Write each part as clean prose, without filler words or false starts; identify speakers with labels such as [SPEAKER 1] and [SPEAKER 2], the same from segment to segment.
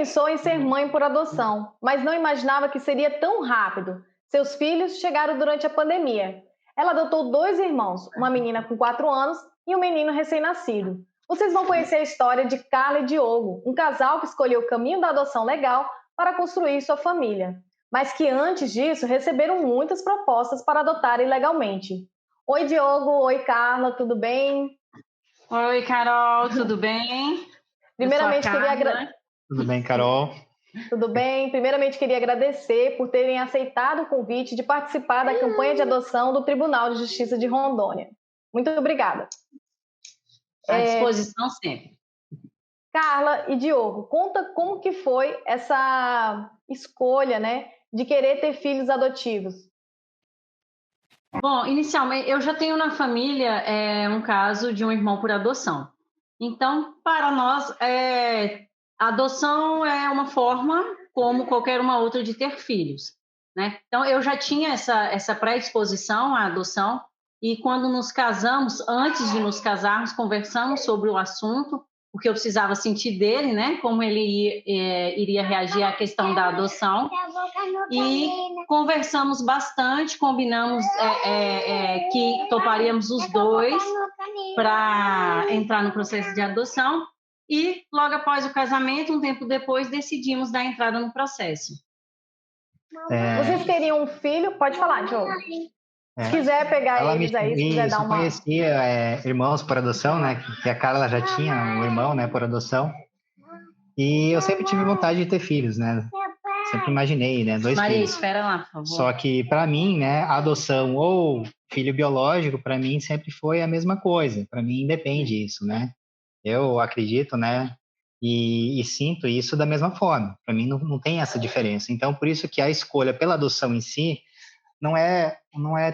[SPEAKER 1] pensou em ser mãe por adoção, mas não imaginava que seria tão rápido. Seus filhos chegaram durante a pandemia. Ela adotou dois irmãos, uma menina com 4 anos e um menino recém-nascido. Vocês vão conhecer a história de Carla e Diogo, um casal que escolheu o caminho da adoção legal para construir sua família, mas que antes disso receberam muitas propostas para adotarem legalmente. Oi, Diogo. Oi, Carla. Tudo bem?
[SPEAKER 2] Oi, Carol, tudo bem? Eu sou a
[SPEAKER 1] Primeiramente,
[SPEAKER 2] Carla.
[SPEAKER 3] Tudo bem, Carol?
[SPEAKER 1] Tudo bem? Primeiramente, queria agradecer por terem aceitado o convite de participar da campanha de adoção do Tribunal de Justiça de Rondônia. Muito obrigada.
[SPEAKER 2] À disposição sempre.
[SPEAKER 1] Carla e Diogo, conta como que foi essa escolha, né, de querer ter filhos adotivos.
[SPEAKER 2] Bom, inicialmente, eu já tenho na família um caso de um irmão por adoção. Então, para nós, a adoção é uma forma, como qualquer uma outra, de ter filhos, né? Então, eu já tinha essa predisposição à adoção, e quando nos casamos, antes de nos casarmos, conversamos sobre o assunto, porque eu precisava sentir dele, né? Como ele iria reagir à questão da adoção. E conversamos bastante, combinamos que toparíamos os dois para entrar no processo de adoção, e logo após o casamento, um tempo depois, decidimos dar entrada no processo.
[SPEAKER 1] Vocês teriam um filho? Pode falar, Diogo. Se quiser pegar eles aí, se quiser dar uma...
[SPEAKER 3] conhecia irmãos por adoção, né? Que a Carla já tinha um irmão, né, por adoção. E eu sempre tive vontade de ter filhos, né? Sempre imaginei, né? Dois
[SPEAKER 2] Maria,
[SPEAKER 3] filhos.
[SPEAKER 2] espera lá, por favor.
[SPEAKER 3] Só que, para mim, né, a adoção ou filho biológico, para mim, sempre foi a mesma coisa. Para mim, independe isso, né? Eu acredito, né? E sinto isso da mesma forma. Para mim, não tem essa diferença. Então, por isso que a escolha pela adoção em si não é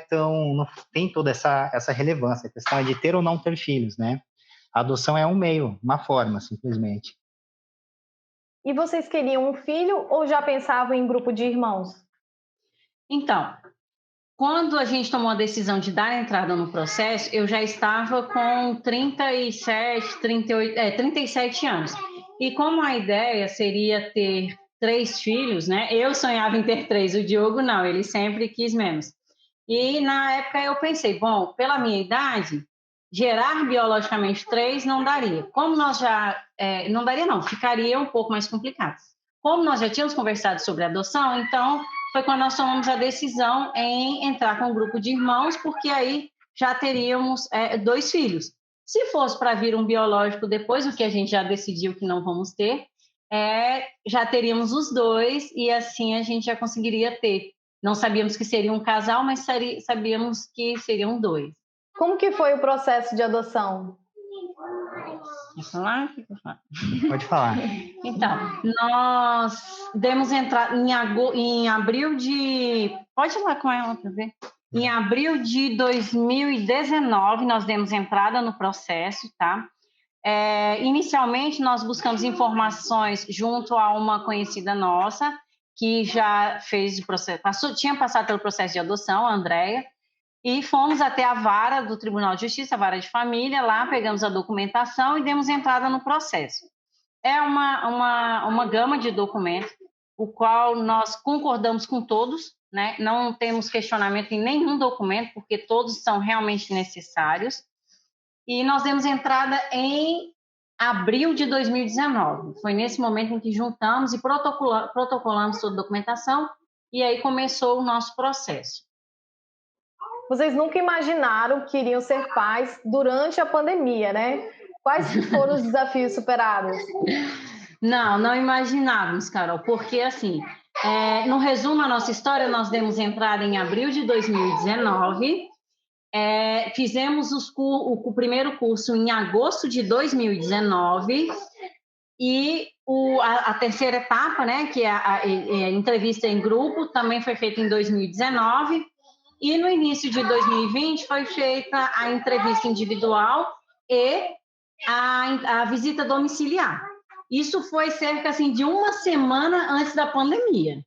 [SPEAKER 3] tão, não tem toda essa relevância. A questão é de ter ou não ter filhos, né? A adoção é um meio, uma forma, simplesmente.
[SPEAKER 1] E vocês queriam um filho ou já pensavam em grupo de irmãos?
[SPEAKER 2] Então, quando a gente tomou a decisão de dar entrada no processo, eu já estava com 37 anos. E como a ideia seria ter 3 filhos, né? Eu sonhava em ter 3, o Diogo não, ele sempre quis menos. E na época eu pensei, bom, pela minha idade, gerar biologicamente 3 não daria. Como nós já... não daria não, ficaria um pouco mais complicado. Como nós já tínhamos conversado sobre adoção, então foi quando nós tomamos a decisão em entrar com um grupo de irmãos, porque aí já teríamos 2 filhos. Se fosse para vir um biológico depois, o que a gente já decidiu que não vamos ter, já teríamos os 2 e assim a gente já conseguiria ter. Não sabíamos que seria um casal, mas sabíamos que seriam 2.
[SPEAKER 1] Como que foi o processo de adoção?
[SPEAKER 2] Quer falar?
[SPEAKER 3] Pode falar.
[SPEAKER 2] Então, nós demos entrada em abril de... Pode ir lá com ela para ver. Em abril de 2019, nós demos entrada no processo, tá? Inicialmente, nós buscamos informações junto a uma conhecida nossa, que já fez o processo, tinha passado pelo processo de adoção, a Andréia, e fomos até a vara do Tribunal de Justiça, a vara de família, lá pegamos a documentação e demos entrada no processo. É uma gama de documentos, o qual nós concordamos com todos, né? Não temos questionamento em nenhum documento, porque todos são realmente necessários. E nós demos entrada em abril de 2019. Foi nesse momento em que juntamos e protocolamos toda a documentação, e aí começou o nosso processo.
[SPEAKER 1] Vocês nunca imaginaram que iriam ser pais durante a pandemia, né? Quais foram os desafios superados?
[SPEAKER 2] Não imaginávamos, Carol, porque assim, no resumo a nossa história, nós demos entrada em abril de 2019, fizemos o primeiro curso em agosto de 2019, e a terceira etapa, né, que é a entrevista em grupo, também foi feita em 2019, e no início de 2020 foi feita a entrevista individual e a visita domiciliar. Isso foi cerca assim, de uma semana antes da pandemia,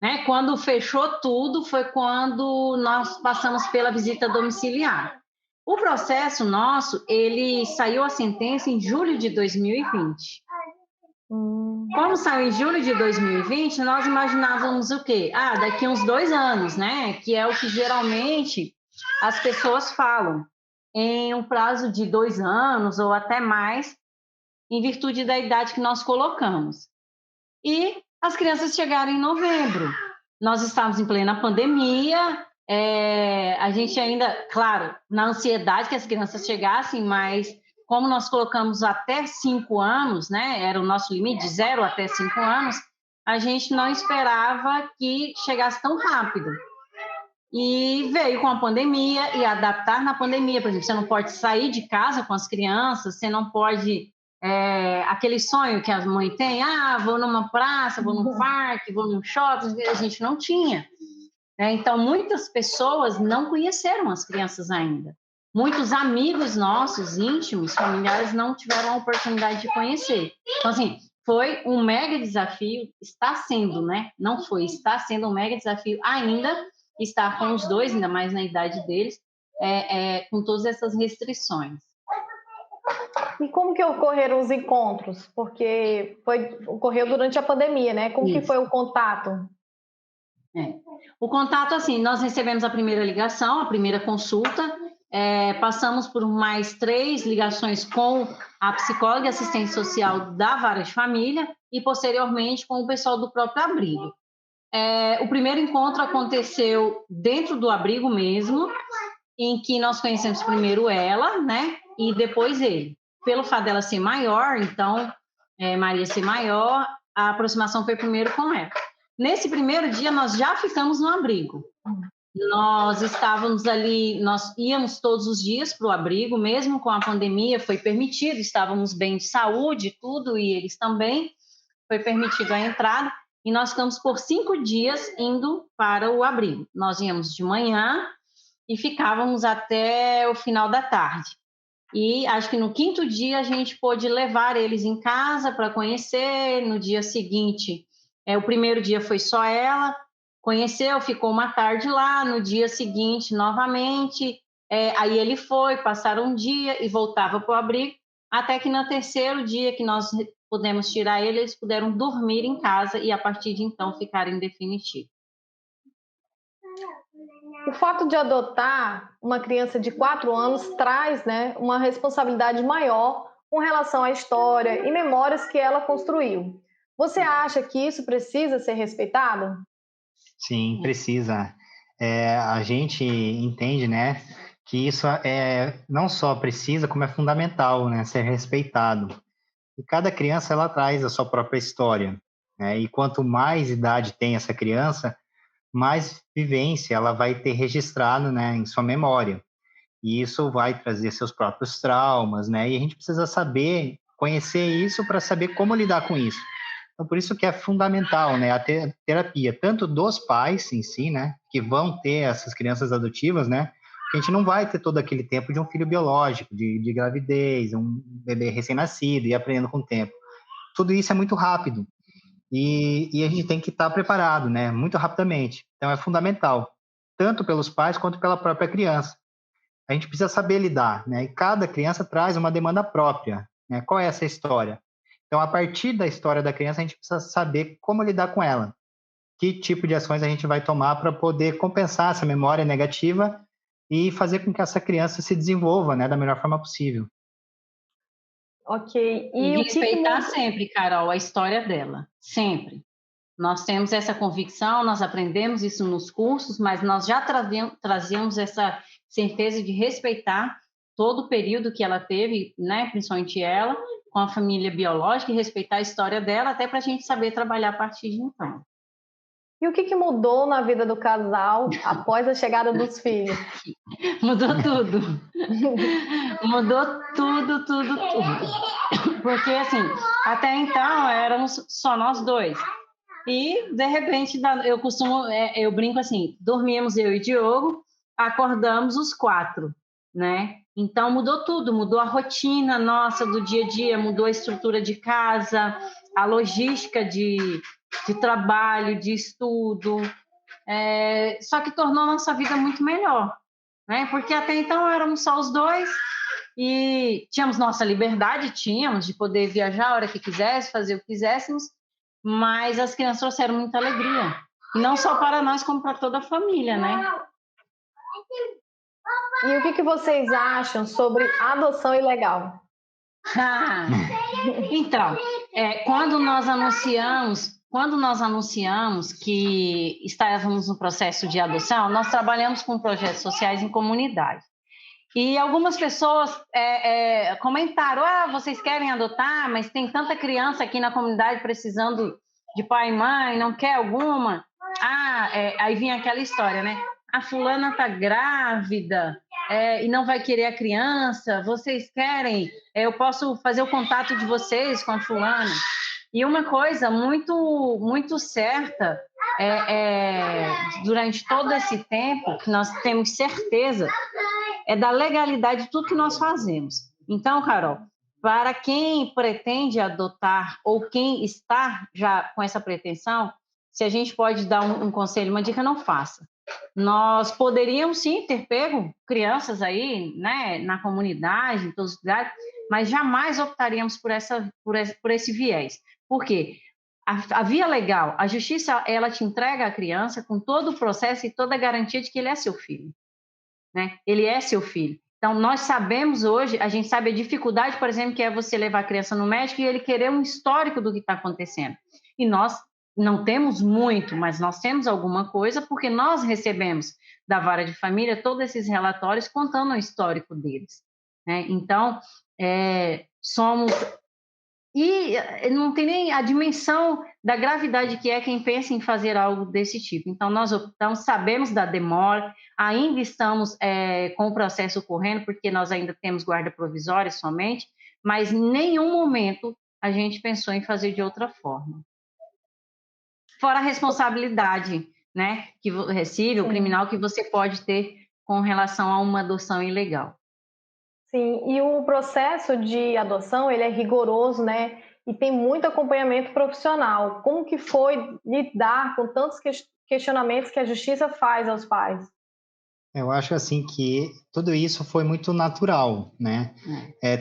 [SPEAKER 2] né? Quando fechou tudo, foi quando nós passamos pela visita domiciliar. O processo nosso, ele saiu a sentença em julho de 2020. Como saiu em julho de 2020, nós imaginávamos o quê? Daqui uns 2 anos, né? Que é o que geralmente as pessoas falam, em um prazo de 2 anos ou até mais, em virtude da idade que nós colocamos. E as crianças chegaram em novembro. Nós estávamos em plena pandemia, a gente ainda, claro, na ansiedade que as crianças chegassem, mas como nós colocamos até 5 anos, né, era o nosso limite, de 0 até 5 anos, a gente não esperava que chegasse tão rápido. E veio com a pandemia e adaptar na pandemia. Por exemplo, você não pode sair de casa com as crianças, você não pode... aquele sonho que as mães têm, vou numa praça, vou num parque, vou num shopping, a gente não tinha. Então, muitas pessoas não conheceram as crianças ainda. Muitos amigos nossos, íntimos, familiares, não tiveram a oportunidade de conhecer. Então, assim, foi um mega desafio, está sendo, né? Não foi, está sendo um mega desafio ainda estar com os dois, ainda mais na idade deles, com todas essas restrições.
[SPEAKER 1] E como que ocorreram os encontros? Porque ocorreu durante a pandemia, né? Como que foi o contato?
[SPEAKER 2] O contato, assim, nós recebemos a primeira ligação, a primeira consulta, passamos por mais 3 ligações com a psicóloga e assistente social da Vara de Família e, posteriormente, com o pessoal do próprio abrigo. O primeiro encontro aconteceu dentro do abrigo mesmo, em que nós conhecemos primeiro ela, né, e depois ele. Pelo fato dela ser maior, então, Maria ser maior, a aproximação foi primeiro com ela. Nesse primeiro dia, nós já ficamos no abrigo. Nós estávamos ali, nós íamos todos os dias para o abrigo, mesmo com a pandemia, foi permitido, estávamos bem de saúde, tudo, e eles também, foi permitido a entrada, e nós ficamos por 5 dias indo para o abrigo. Nós íamos de manhã e ficávamos até o final da tarde. E acho que no 5º dia a gente pôde levar eles em casa para conhecer. No dia seguinte, o primeiro dia foi só ela, conheceu, ficou uma tarde lá. No dia seguinte, novamente, aí ele foi, passaram um dia e voltava para o abrigo, até que no 3º dia que nós pudemos tirar ele, eles puderam dormir em casa e a partir de então ficarem em definitivo.
[SPEAKER 1] O fato de adotar uma criança de 4 anos traz, né, uma responsabilidade maior com relação à história e memórias que ela construiu. Você acha que isso precisa ser respeitado?
[SPEAKER 3] Sim, precisa. A gente entende, né, que isso não só precisa, como é fundamental, né, ser respeitado. E cada criança, ela traz a sua própria história, né, e quanto mais idade tem essa criança, mais vivência ela vai ter registrado, né, em sua memória. E isso vai trazer seus próprios traumas, né, e a gente precisa saber, conhecer isso para saber como lidar com isso. Então, por isso que é fundamental, né, a terapia, tanto dos pais em si, né, que vão ter essas crianças adotivas, né, que a gente não vai ter todo aquele tempo de um filho biológico, de gravidez, um bebê recém-nascido e aprendendo com o tempo. Tudo isso é muito rápido e a gente tem que estar preparado, né, muito rapidamente. Então, é fundamental, tanto pelos pais quanto pela própria criança. A gente precisa saber lidar, né, e cada criança traz uma demanda própria, né, qual é essa história? Então, a partir da história da criança, a gente precisa saber como lidar com ela. Que tipo de ações a gente vai tomar para poder compensar essa memória negativa e fazer com que essa criança se desenvolva, né, da melhor forma possível.
[SPEAKER 1] Ok.
[SPEAKER 2] E respeitar sempre, Carol, a história dela. Sempre. Nós temos essa convicção, nós aprendemos isso nos cursos, mas nós já trazíamos essa certeza de respeitar todo o período que ela teve, né, principalmente ela, com a família biológica, e respeitar a história dela, até para a gente saber trabalhar a partir de então.
[SPEAKER 1] E o que mudou na vida do casal após a chegada dos filhos?
[SPEAKER 2] Mudou tudo. Mudou tudo, tudo, tudo. Porque, assim, até então éramos só nós dois. E, de repente, eu brinco assim, dormíamos eu e Diogo, acordamos os 4, né? Então, mudou tudo, mudou a rotina nossa do dia a dia, mudou a estrutura de casa, a logística de trabalho, de estudo, só que tornou a nossa vida muito melhor, né? Porque até então éramos só os dois e tínhamos nossa liberdade, tínhamos de poder viajar a hora que quisesse, fazer o que quiséssemos, mas as crianças trouxeram muita alegria, não só para nós, como para toda a família, né?
[SPEAKER 1] E o que vocês acham sobre adoção ilegal?
[SPEAKER 2] Então, quando nós anunciamos que estávamos no processo de adoção, nós trabalhamos com projetos sociais em comunidade. E algumas pessoas comentaram, vocês querem adotar, mas tem tanta criança aqui na comunidade precisando de pai e mãe, não quer alguma? Aí vinha aquela história, né? A fulana tá grávida e não vai querer a criança, vocês querem? Eu posso fazer o contato de vocês com a fulana? E uma coisa muito, muito certa, durante todo esse tempo, que nós temos certeza, é da legalidade de tudo que nós fazemos. Então, Carol, para quem pretende adotar ou quem está já com essa pretensão, se a gente pode dar um conselho, uma dica, não faça. Nós poderíamos sim ter pego crianças aí, né, na comunidade, em todos os lugares, mas jamais optaríamos por esse viés. Por quê? A via legal, a justiça, ela te entrega a criança com todo o processo e toda a garantia de que ele é seu filho, né? Ele é seu filho. Então, nós sabemos hoje, a gente sabe a dificuldade, por exemplo, que é você levar a criança no médico e ele querer um histórico do que está acontecendo. E nós não temos muito, mas nós temos alguma coisa, porque nós recebemos da vara de família todos esses relatórios contando o histórico deles, né? Então, somos... E não tem nem a dimensão da gravidade que é quem pensa em fazer algo desse tipo. Então, nós optamos, sabemos da demora, ainda estamos com o processo correndo, porque nós ainda temos guarda provisória somente, mas em nenhum momento a gente pensou em fazer de outra forma. Fora a responsabilidade, né, civil, criminal, que você pode ter com relação a uma adoção ilegal.
[SPEAKER 1] Sim, e o processo de adoção, ele é rigoroso, né? E tem muito acompanhamento profissional. Como que foi lidar com tantos questionamentos que a justiça faz aos pais?
[SPEAKER 3] Eu acho assim que tudo isso foi muito natural, né?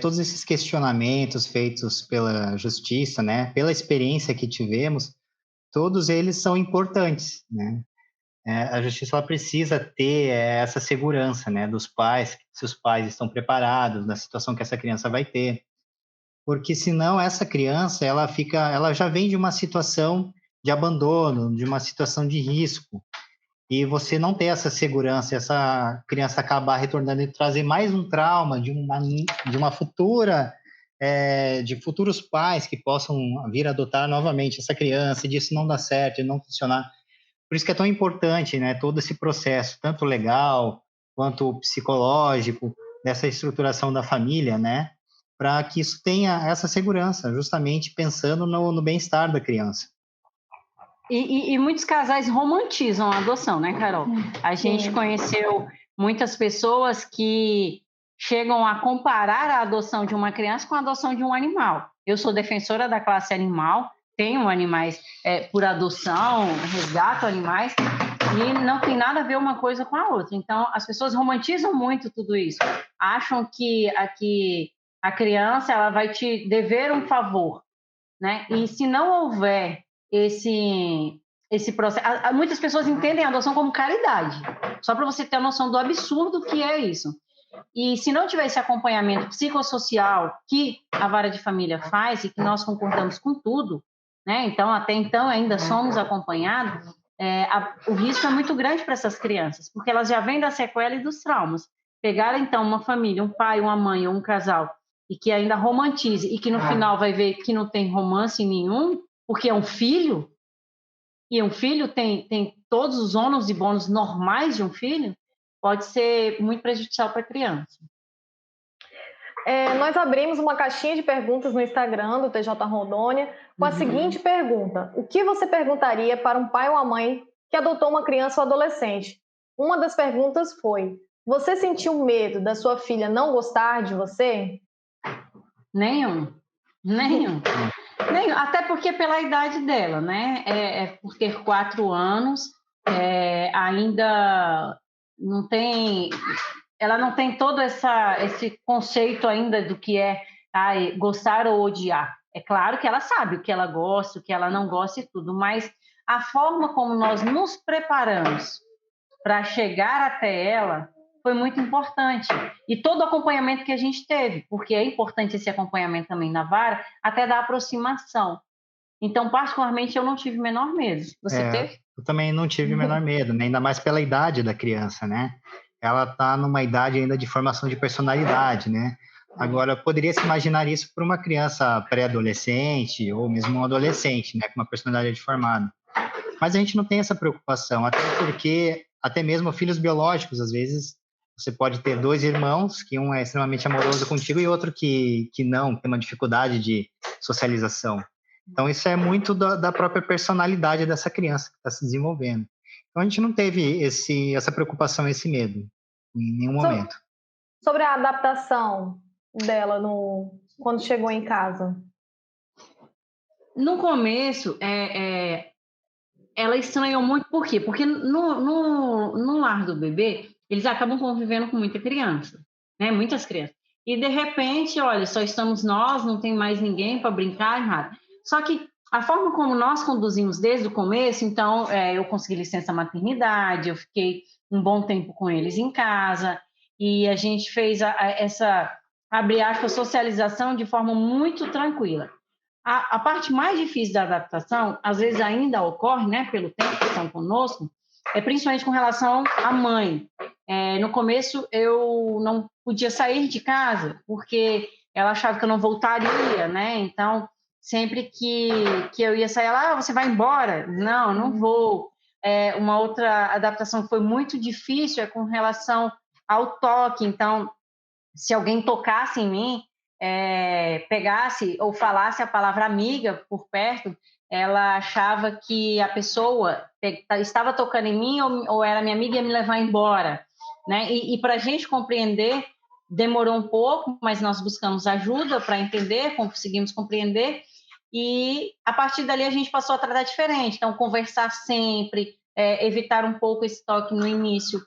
[SPEAKER 3] Todos esses questionamentos feitos pela justiça, né? Pela experiência que tivemos, todos eles são importantes, né? A justiça ela precisa ter essa segurança, né, dos pais, se os pais estão preparados na situação que essa criança vai ter, porque senão essa criança ela já vem de uma situação de abandono, de uma situação de risco, e você não ter essa segurança, essa criança acabar retornando e trazer mais um trauma de uma futura de futuros pais que possam vir adotar novamente essa criança, e disso não dá certo, e não funcionar. Por isso que é tão importante, né, todo esse processo, tanto legal quanto psicológico, dessa estruturação da família, né, para que isso tenha essa segurança, justamente pensando no bem-estar da criança.
[SPEAKER 2] E muitos casais romantizam a adoção, né, Carol? A gente conheceu muitas pessoas que chegam a comparar a adoção de uma criança com a adoção de um animal. Eu sou defensora da classe animal, tenho animais por adoção, resgato animais, e não tem nada a ver uma coisa com a outra. Então, as pessoas romantizam muito tudo isso. Acham que a criança ela vai te dever um favor, né? E se não houver esse processo... Muitas pessoas entendem a adoção como caridade, só para você ter a noção do absurdo que é isso. E se não tiver esse acompanhamento psicossocial que a vara de família faz e que nós concordamos com tudo, né? Então, até então, ainda somos acompanhados, o risco é muito grande para essas crianças, porque elas já vêm da sequela e dos traumas. Pegar, então, uma família, um pai, uma mãe ou um casal, e que ainda romantize, e que no final vai ver que não tem romance nenhum, porque é um filho, e um filho tem todos os ônus e bônus normais de um filho, pode ser muito prejudicial para a criança.
[SPEAKER 1] Nós abrimos uma caixinha de perguntas no Instagram do TJ Rondônia com a seguinte pergunta: o que você perguntaria para um pai ou uma mãe que adotou uma criança ou adolescente? Uma das perguntas foi: você sentiu medo da sua filha não gostar de você?
[SPEAKER 2] Nenhum. Até porque pela idade dela, né? Por ter 4 anos, ainda não tem ela não tem todo esse conceito ainda do que é gostar ou odiar. É claro que ela sabe o que ela gosta, o que ela não gosta e tudo, mas a forma como nós nos preparamos para chegar até ela foi muito importante. E todo o acompanhamento que a gente teve, porque é importante esse acompanhamento também na vara, até da aproximação. Então, particularmente, eu não tive o menor medo. Você teve?
[SPEAKER 3] Eu também não tive o menor medo, né? Ainda mais pela idade da criança, né? Ela está numa idade ainda de formação de personalidade, né? Agora, poderia se imaginar isso para uma criança pré-adolescente ou mesmo um adolescente, né? Com uma personalidade formada. Mas a gente não tem essa preocupação, até porque, até mesmo filhos biológicos, às vezes, você pode ter dois irmãos, que um é extremamente amoroso contigo e outro que não, tem uma dificuldade de socialização. Então, isso é muito da própria personalidade dessa criança que está se desenvolvendo. Então, a gente não teve essa preocupação, esse medo, em nenhum momento.
[SPEAKER 1] Sobre a adaptação dela quando chegou em casa.
[SPEAKER 2] No começo, ela estranhou muito, por quê? Porque no lar do bebê, eles acabam convivendo com muita criança, né? Muitas crianças. E, de repente, olha, só estamos nós, não tem mais ninguém para brincar, nada. Só que a forma como nós conduzimos desde o começo, então, eu consegui licença maternidade, eu fiquei um bom tempo com eles em casa, e a gente fez essa, abre aspas, socialização de forma muito tranquila. A parte mais difícil da adaptação, às vezes ainda ocorre, né, pelo tempo que estão conosco, principalmente com relação à mãe. No começo, eu não podia sair de casa, porque ela achava que eu não voltaria, né? Então, sempre que eu ia sair, ela, você vai embora? Não, não vou. Uma outra adaptação que foi muito difícil é com relação ao toque. Então, se alguém tocasse em mim, pegasse ou falasse a palavra amiga por perto, ela achava que a pessoa estava tocando em mim ou era minha amiga e ia me levar embora, né? E para a gente compreender, demorou um pouco, mas nós buscamos ajuda para entender, conseguimos compreender, e a partir dali a gente passou a tratar diferente. Então, conversar sempre, evitar um pouco esse toque no início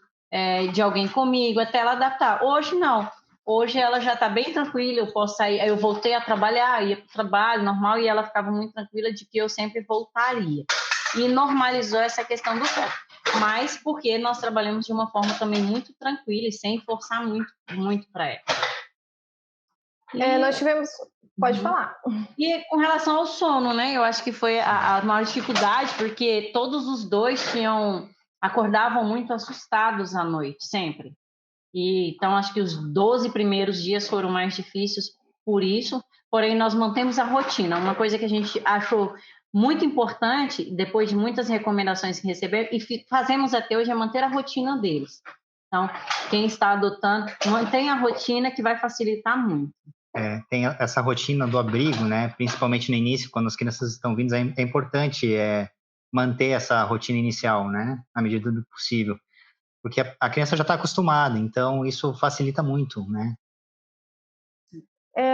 [SPEAKER 2] de alguém comigo, até ela adaptar. Hoje, não. Hoje ela já está bem tranquila, eu posso sair, eu voltei a trabalhar, ia para o trabalho normal e ela ficava muito tranquila de que eu sempre voltaria. E normalizou essa questão do toque, mas porque nós trabalhamos de uma forma também muito tranquila e sem forçar muito para ela.
[SPEAKER 1] Nós tivemos... Pode falar.
[SPEAKER 2] E com relação ao sono, né? Eu acho que foi a maior dificuldade, porque todos os dois acordavam muito assustados à noite, sempre. Então, acho que os 12 primeiros dias foram mais difíceis por isso, porém, nós mantemos a rotina. Uma coisa que a gente achou muito importante, depois de muitas recomendações que recebemos, e fazemos até hoje, é manter a rotina deles. Então, quem está adotando, mantém a rotina, que vai facilitar muito.
[SPEAKER 3] Tem essa rotina do abrigo, né? Principalmente no início, quando as crianças estão vindo, é importante manter essa rotina inicial, né? Na medida do possível. Porque a criança já está acostumada, então isso facilita muito, né?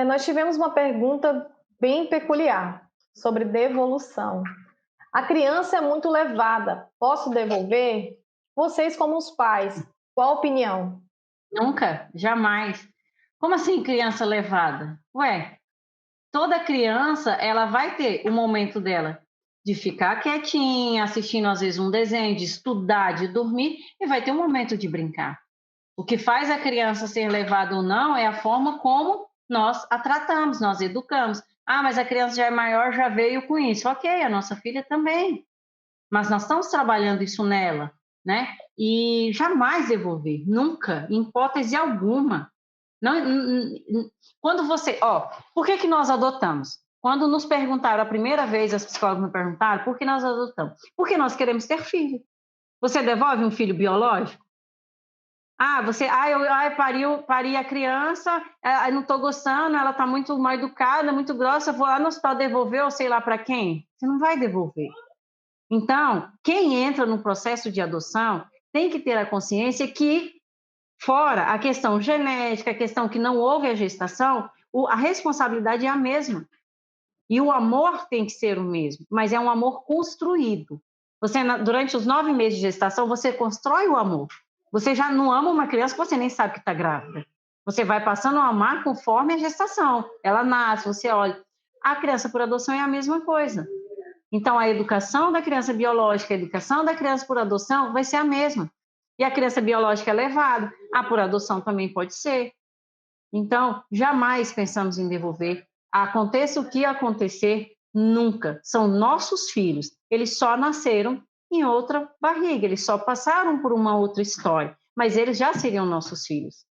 [SPEAKER 1] Nós tivemos uma pergunta bem peculiar sobre devolução. A criança é muito levada, posso devolver? Vocês, como os pais, qual a opinião?
[SPEAKER 2] Nunca, jamais. Como assim criança levada? Ué, toda criança, ela vai ter o momento dela de ficar quietinha, assistindo às vezes um desenho, de estudar, de dormir, e vai ter um momento de brincar. O que faz a criança ser levada ou não é a forma como nós a tratamos, nós educamos. Ah, mas a criança já é maior, já veio com isso. Ok, a nossa filha também. Mas nós estamos trabalhando isso nela, né? E jamais devolver, nunca, em hipótese alguma. Não, quando você... por que nós adotamos? Quando nos perguntaram a primeira vez, as psicólogas me perguntaram por que nós adotamos. Porque nós queremos ter filho. Você devolve um filho biológico? Eu pari a criança, não estou gostando, ela está muito mal educada, muito grossa, vou lá no hospital devolver, ou sei lá para quem. Você não vai devolver. Então, quem entra no processo de adoção tem que ter a consciência que, fora a questão genética, a questão que não houve a gestação, a responsabilidade é a mesma. E o amor tem que ser o mesmo, mas é um amor construído. Durante os 9 meses de gestação, você constrói o amor. Você já não ama uma criança que você nem sabe que está grávida. Você vai passando a amar conforme a gestação. Ela nasce, você olha. A criança por adoção é a mesma coisa. Então, a educação da criança biológica, a educação da criança por adoção vai ser a mesma. E a criança biológica é levada, a por adoção também pode ser. Então, jamais pensamos em devolver. Aconteça o que acontecer, nunca. São nossos filhos. Eles só nasceram em outra barriga, eles só passaram por uma outra história, mas eles já seriam nossos filhos,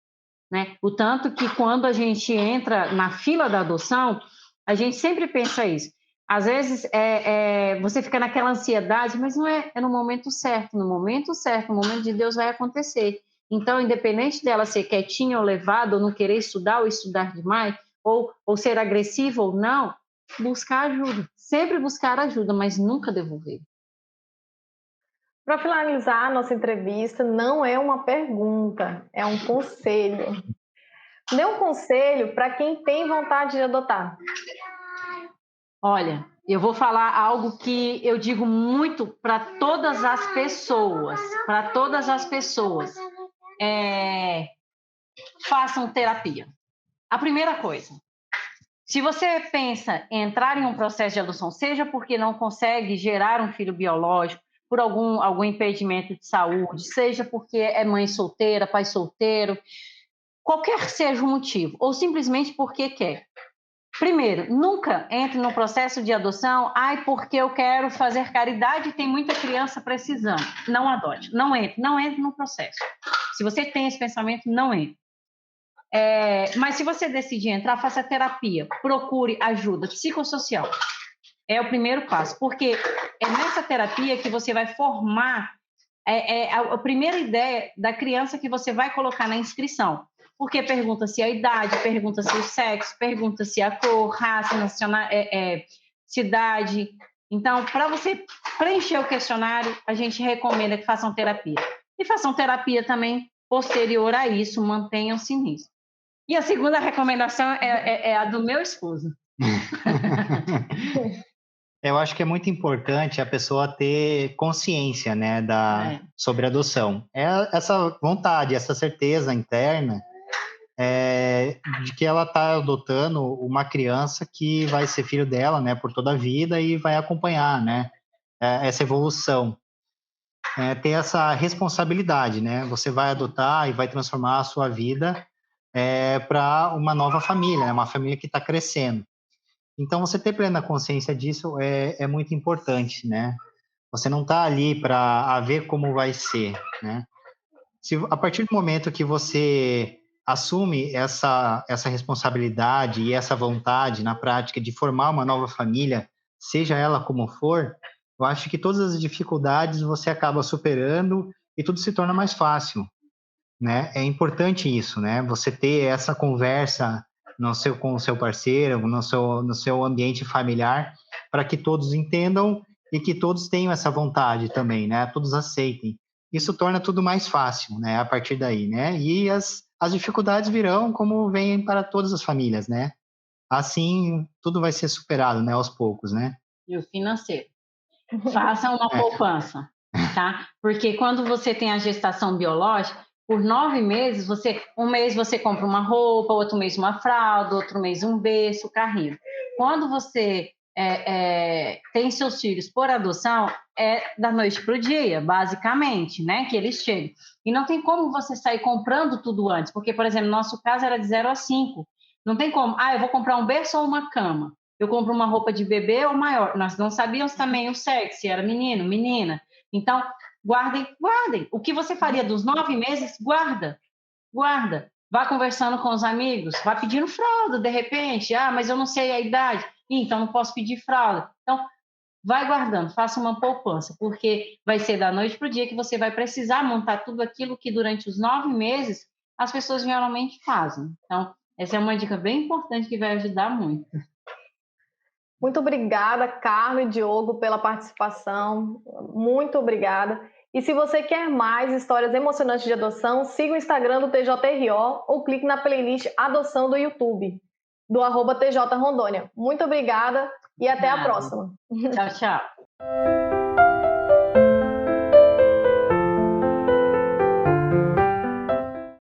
[SPEAKER 2] né? O tanto que quando a gente entra na fila da adoção, a gente sempre pensa isso. Às vezes você fica naquela ansiedade, mas não é no momento certo. No momento certo, no momento de Deus vai acontecer. Então, independente dela ser quietinha ou levada, ou não querer estudar ou estudar demais, ou ser agressiva ou não, buscar ajuda. Sempre buscar ajuda, mas nunca devolver.
[SPEAKER 1] Para finalizar a nossa entrevista, não é uma pergunta, é um conselho. Dê um conselho para quem tem vontade de adotar.
[SPEAKER 2] Olha, eu vou falar algo que eu digo muito para todas as pessoas, façam terapia. A primeira coisa, se você pensa em entrar em um processo de adoção, seja porque não consegue gerar um filho biológico, por algum impedimento de saúde, seja porque é mãe solteira, pai solteiro, qualquer seja o motivo, ou simplesmente porque quer. Primeiro, nunca entre no processo de adoção, porque eu quero fazer caridade e tem muita criança precisando. Não adote, não entre no processo. Se você tem esse pensamento, não entre. Mas se você decidir entrar, faça terapia, procure ajuda psicossocial. É o primeiro passo, porque é nessa terapia que você vai formar a primeira ideia da criança que você vai colocar na inscrição. Porque pergunta-se a idade, pergunta-se o sexo, pergunta-se a cor, raça, nacional, cidade. Então, para você preencher o questionário, a gente recomenda que façam terapia. E façam terapia também posterior a isso, mantenham-se nisso. E a segunda recomendação é a do meu esposo.
[SPEAKER 3] Eu acho que é muito importante a pessoa ter consciência, né, sobre a adoção. Essa vontade, essa certeza interna de que ela está adotando uma criança que vai ser filho dela, né, por toda a vida e vai acompanhar, né, essa evolução. Ter essa responsabilidade, né? Você vai adotar e vai transformar a sua vida para uma nova família, né? Uma família que está crescendo. Então, você ter plena consciência disso é muito importante, né? Você não está ali para ver como vai ser, né? A partir do momento que você assume essa responsabilidade e essa vontade na prática de formar uma nova família, seja ela como for, eu acho que todas as dificuldades você acaba superando e tudo se torna mais fácil, né? É importante isso, né? Você ter essa conversa com o seu parceiro, no seu ambiente familiar, para que todos entendam e que todos tenham essa vontade também, né? Todos aceitem. Isso torna tudo mais fácil, né? A partir daí, né? E as dificuldades virão como vêm para todas as famílias, né? Assim, tudo vai ser superado, né? Aos poucos, né?
[SPEAKER 2] E o financeiro. Faça uma poupança, tá? Porque quando você tem a gestação biológica, por 9 meses, um mês você compra uma roupa, outro mês uma fralda, outro mês um berço, carrinho. Quando você tem seus filhos por adoção, é da noite para o dia, basicamente, né? Que eles chegam. E não tem como você sair comprando tudo antes, porque, por exemplo, no nosso caso era de 0 a 5. Não tem como, eu vou comprar um berço ou uma cama. Eu compro uma roupa de bebê ou maior. Nós não sabíamos também o sexo, se era menino, menina. Então, guardem. O que você faria dos 9 meses, guarda. Vá conversando com os amigos, vá pedindo fralda, de repente. Mas eu não sei a idade. Então, não posso pedir fralda. Então, vai guardando, faça uma poupança, porque vai ser da noite para o dia que você vai precisar montar tudo aquilo que durante os 9 meses as pessoas geralmente fazem. Então, essa é uma dica bem importante que vai ajudar muito.
[SPEAKER 1] Muito obrigada, Carla e Diogo, pela participação. Muito obrigada. E se você quer mais histórias emocionantes de adoção, siga o Instagram do TJRO ou clique na playlist Adoção do YouTube, do @TJ Rondônia. Muito obrigada e até a próxima.
[SPEAKER 2] Tchau, tchau.